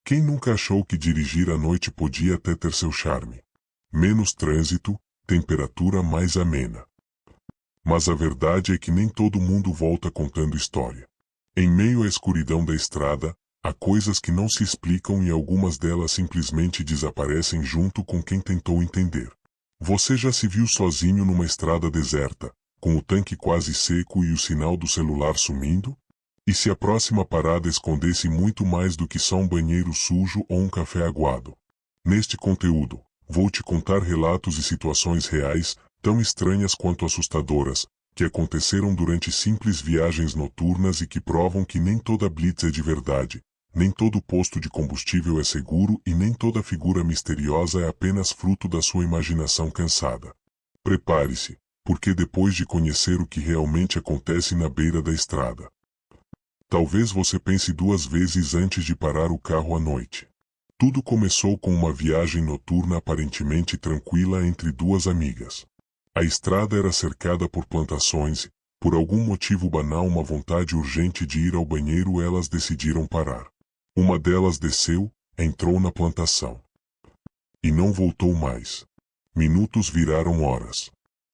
Quem nunca achou que dirigir à noite podia até ter seu charme? Menos trânsito, temperatura mais amena. Mas a verdade é que nem todo mundo volta contando história. Em meio à escuridão da estrada, há coisas que não se explicam e algumas delas simplesmente desaparecem junto com quem tentou entender. Você já se viu sozinho numa estrada deserta, com o tanque quase seco e o sinal do celular sumindo? E se a próxima parada escondesse muito mais do que só um banheiro sujo ou um café aguado? Neste conteúdo, vou te contar relatos e situações reais, tão estranhas quanto assustadoras, que aconteceram durante simples viagens noturnas e que provam que nem toda blitz é de verdade, nem todo posto de combustível é seguro e nem toda figura misteriosa é apenas fruto da sua imaginação cansada. Prepare-se, porque depois de conhecer o que realmente acontece na beira da estrada, talvez você pense duas vezes antes de parar o carro à noite. Tudo começou com uma viagem noturna aparentemente tranquila entre duas amigas. A estrada era cercada por plantações e, por algum motivo banal, uma vontade urgente de ir ao banheiro, elas decidiram parar. Uma delas desceu, entrou na plantação. E não voltou mais. Minutos viraram horas.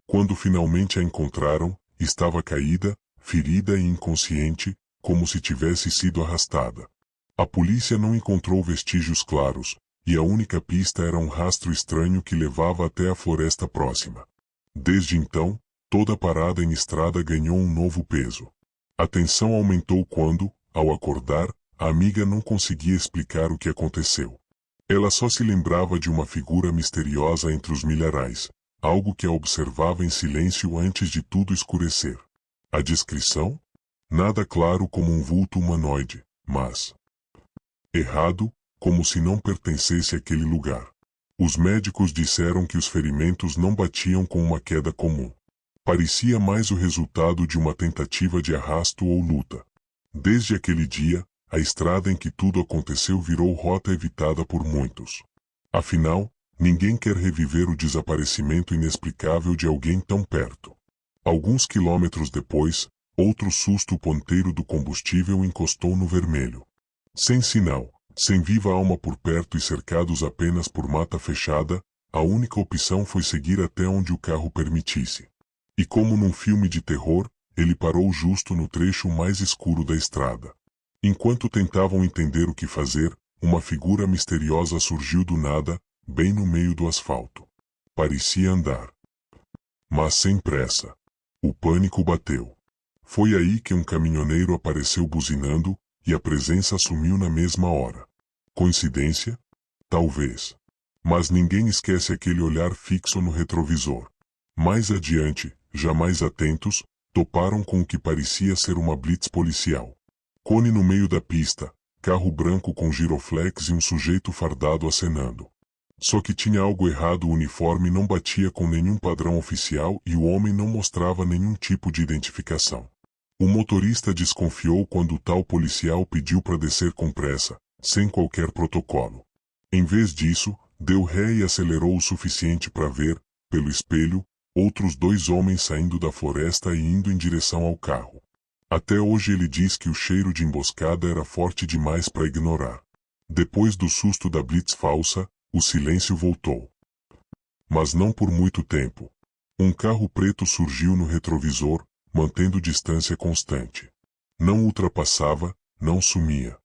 Quando finalmente a encontraram, estava caída, ferida e inconsciente, como se tivesse sido arrastada. A polícia não encontrou vestígios claros, e a única pista era um rastro estranho que levava até a floresta próxima. Desde então, toda parada em estrada ganhou um novo peso. A tensão aumentou quando, ao acordar, a amiga não conseguia explicar o que aconteceu. Ela só se lembrava de uma figura misteriosa entre os milharais, algo que a observava em silêncio antes de tudo escurecer. A descrição? Nada claro como um vulto humanoide, mas errado, como se não pertencesse àquele lugar. Os médicos disseram que os ferimentos não batiam com uma queda comum. Parecia mais o resultado de uma tentativa de arrasto ou luta. Desde aquele dia, a estrada em que tudo aconteceu virou rota evitada por muitos. Afinal, ninguém quer reviver o desaparecimento inexplicável de alguém tão perto. Alguns quilômetros depois, outro susto: o ponteiro do combustível encostou no vermelho. Sem sinal, sem viva alma por perto e cercados apenas por mata fechada, a única opção foi seguir até onde o carro permitisse. E como num filme de terror, ele parou justo no trecho mais escuro da estrada. Enquanto tentavam entender o que fazer, uma figura misteriosa surgiu do nada, bem no meio do asfalto. Parecia andar, mas sem pressa. O pânico bateu. Foi aí que um caminhoneiro apareceu buzinando, e a presença sumiu na mesma hora. Coincidência? Talvez. Mas ninguém esquece aquele olhar fixo no retrovisor. Mais adiante, já mais atentos, toparam com o que parecia ser uma blitz policial. Cone no meio da pista, carro branco com giroflex e um sujeito fardado acenando. Só que tinha algo errado: o uniforme não batia com nenhum padrão oficial e o homem não mostrava nenhum tipo de identificação. O motorista desconfiou quando o tal policial pediu para descer com pressa, sem qualquer protocolo. Em vez disso, deu ré e acelerou o suficiente para ver, pelo espelho, outros dois homens saindo da floresta e indo em direção ao carro. Até hoje ele diz que o cheiro de emboscada era forte demais para ignorar. Depois do susto da blitz falsa, o silêncio voltou. Mas não por muito tempo. Um carro preto surgiu no retrovisor, mantendo distância constante. Não ultrapassava, não sumia.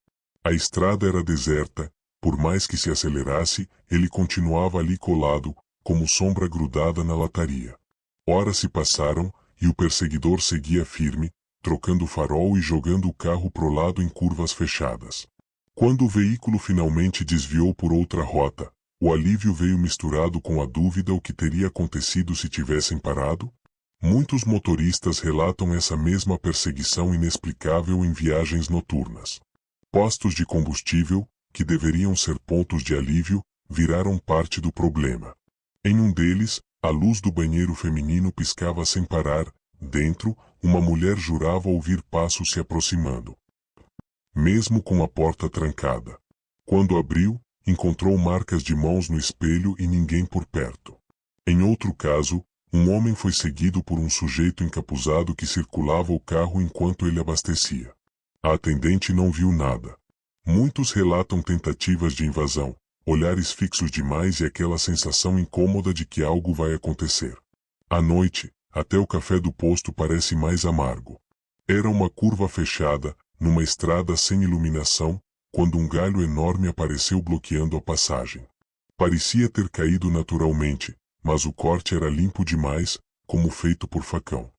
A estrada era deserta, por mais que se acelerasse, ele continuava ali colado, como sombra grudada na lataria. Horas se passaram, e o perseguidor seguia firme, trocando o farol e jogando o carro pro lado em curvas fechadas. Quando o veículo finalmente desviou por outra rota, o alívio veio misturado com a dúvida: o que teria acontecido se tivessem parado? Muitos motoristas relatam essa mesma perseguição inexplicável em viagens noturnas. Postos de combustível, que deveriam ser pontos de alívio, viraram parte do problema. Em um deles, a luz do banheiro feminino piscava sem parar. Dentro, uma mulher jurava ouvir passos se aproximando, mesmo com a porta trancada. Quando abriu, encontrou marcas de mãos no espelho e ninguém por perto. Em outro caso, um homem foi seguido por um sujeito encapuzado que circulava o carro enquanto ele abastecia. A atendente não viu nada. Muitos relatam tentativas de invasão, olhares fixos demais e aquela sensação incômoda de que algo vai acontecer. À noite, até o café do posto parece mais amargo. Era uma curva fechada, numa estrada sem iluminação, quando um galho enorme apareceu bloqueando a passagem. Parecia ter caído naturalmente, mas o corte era limpo demais, como feito por facão.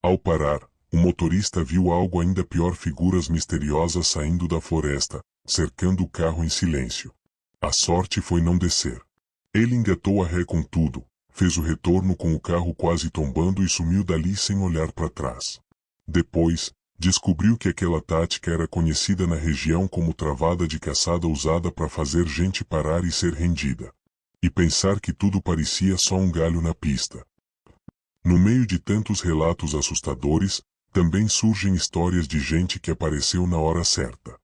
Ao parar, o motorista viu algo ainda pior: figuras misteriosas saindo da floresta, cercando o carro em silêncio. A sorte foi não descer. Ele engatou a ré com tudo, fez o retorno com o carro quase tombando e sumiu dali sem olhar para trás. Depois, descobriu que aquela tática era conhecida na região como travada de caçada, usada para fazer gente parar e ser rendida. E pensar que tudo parecia só um galho na pista. No meio de tantos relatos assustadores, também surgem histórias de gente que apareceu na hora certa.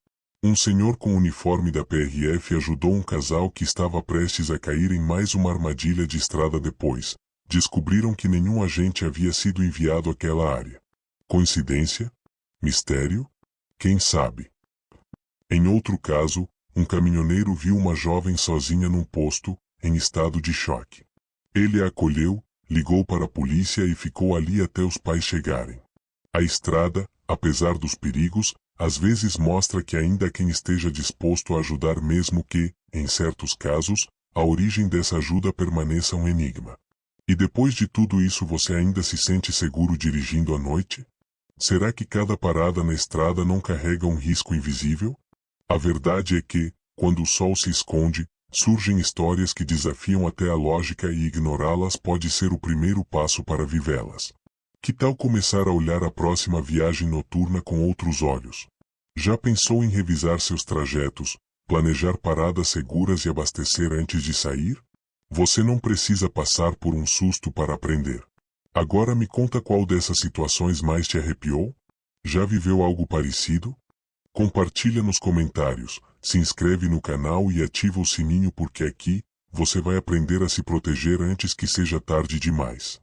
Um senhor com uniforme da PRF ajudou um casal que estava prestes a cair em mais uma armadilha de estrada. Depois, descobriram que nenhum agente havia sido enviado àquela área. Coincidência? Mistério? Quem sabe? Em outro caso, um caminhoneiro viu uma jovem sozinha num posto, em estado de choque. Ele a acolheu, ligou para a polícia e ficou ali até os pais chegarem. A estrada, apesar dos perigos, às vezes mostra que ainda há quem esteja disposto a ajudar, mesmo que, em certos casos, a origem dessa ajuda permaneça um enigma. E depois de tudo isso, você ainda se sente seguro dirigindo à noite? Será que cada parada na estrada não carrega um risco invisível? A verdade é que, quando o sol se esconde, surgem histórias que desafiam até a lógica, e ignorá-las pode ser o primeiro passo para vivê-las. Que tal começar a olhar a próxima viagem noturna com outros olhos? Já pensou em revisar seus trajetos, planejar paradas seguras e abastecer antes de sair? Você não precisa passar por um susto para aprender. Agora me conta, qual dessas situações mais te arrepiou? Já viveu algo parecido? Compartilha nos comentários, se inscreve no canal e ativa o sininho, porque aqui você vai aprender a se proteger antes que seja tarde demais.